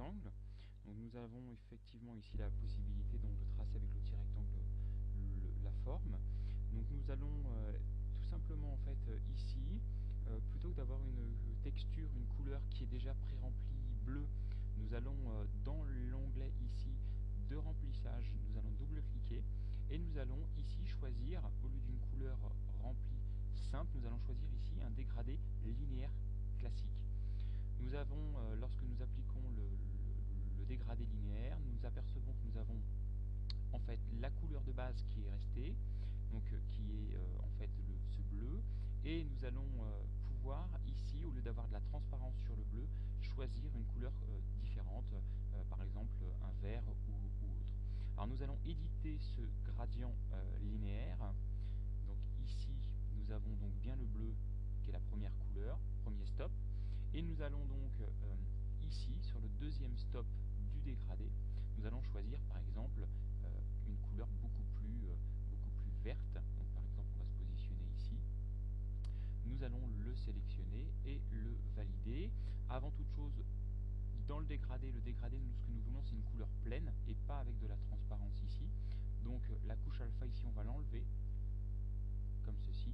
rectangle. Donc nous avons effectivement ici la possibilité donc de tracer avec l'outil rectangle la forme. Donc nous allons tout simplement en fait ici, plutôt que d'avoir une texture, une couleur qui est déjà pré-remplie bleu, nous allons dans l'onglet ici de remplissage, nous allons double-cliquer et nous allons ici choisir, au lieu d'une couleur remplie simple, nous allons choisir ici un dégradé linéaire classique. Nous avons, lorsque nous appliquons le dégradé linéaire, nous apercevons que nous avons en fait la couleur de base qui est restée, donc qui est en fait ce bleu, et nous allons pouvoir ici, au lieu d'avoir de la transparence sur le bleu, choisir une couleur différente, par exemple un vert ou autre. Alors nous allons éditer ce gradient linéaire. Donc ici nous avons donc bien le bleu qui est la première couleur, premier stop, et nous allons donc ici sur le deuxième stop du dégradé, nous allons choisir par exemple une couleur beaucoup plus verte. Donc par exemple on va se positionner ici, nous allons le sélectionner et le valider. Avant toute chose, dans le dégradé, ce que nous voulons c'est une couleur pleine et pas avec de la transparence ici. Donc la couche alpha ici on va l'enlever comme ceci,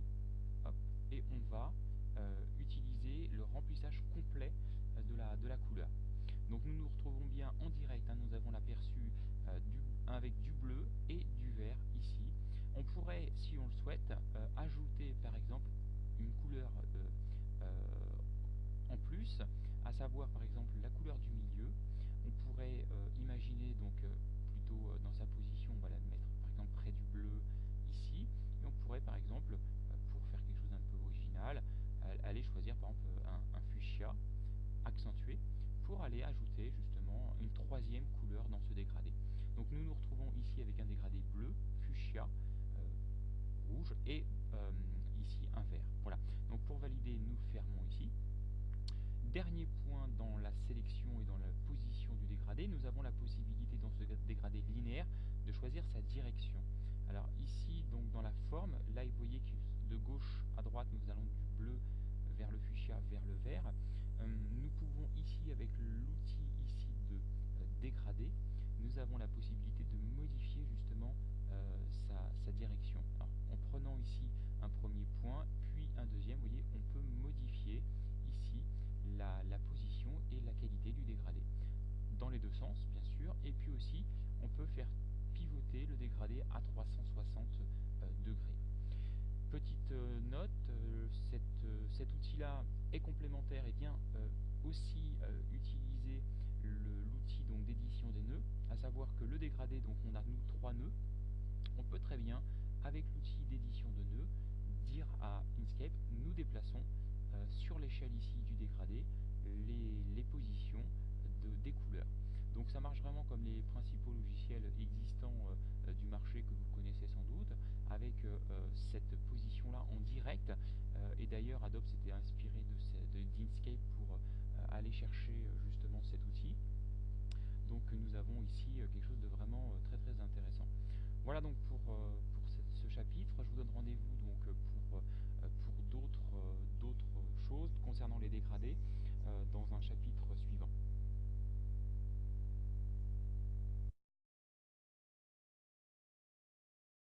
hop, et on va utiliser le remplissage complet de la couleur. Donc nous nous retrouvons bien en direct, hein, nous avons l'aperçu avec du bleu et du vert ici. On pourrait, si on le souhaite, ajouter par exemple une couleur en plus, à savoir par exemple la couleur du milieu. On pourrait imaginer donc plutôt dans sa position, on va la mettre par exemple près du bleu ici, et on pourrait par exemple, pour faire quelque chose d'un peu original, aller choisir par exemple un fuchsia accentué pour aller ajouter justement une troisième couleur dans ce dégradé. Donc nous nous retrouvons ici avec un dégradé bleu, fuchsia, rouge et ici un vert. Voilà, donc pour valider nous fermons ici. Dernier point dans la sélection et dans la position du dégradé, nous avons la possibilité dans ce dégradé linéaire de choisir sa direction. Alors ici donc dans la forme, là vous voyez que de gauche à droite nous allons du bleu vers le fuchsia, vers le vert. Nous pouvons ici avec l'outil ici de dégradé, nous avons la possibilité de modifier justement sa direction. Alors, en prenant ici un premier point, puis un deuxième, vous voyez, on peut modifier ici la position et la qualité du dégradé. Dans les deux sens, bien sûr, et puis aussi, on peut faire pivoter le dégradé à 360 degrés. Petite note, cet outil-là est complémentaire et vient aussi utiliser l'outil d'édition des nœuds, à savoir que le dégradé, donc on a nous 3 nœuds, on peut très bien, avec l'outil d'édition de nœuds, dire à Inkscape, nous déplaçons sur l'échelle ici du dégradé les positions des couleurs. Donc ça marche vraiment comme les principaux logiciels existants du marché que vous connaissez sans doute, avec cette position-là en direct. Et d'ailleurs Adobe s'était inspiré d'Inkscape pour aller chercher justement cet outil. Donc nous avons ici quelque chose de vraiment très très intéressant. Voilà donc pour ce chapitre. Je vous donne rendez-vous donc pour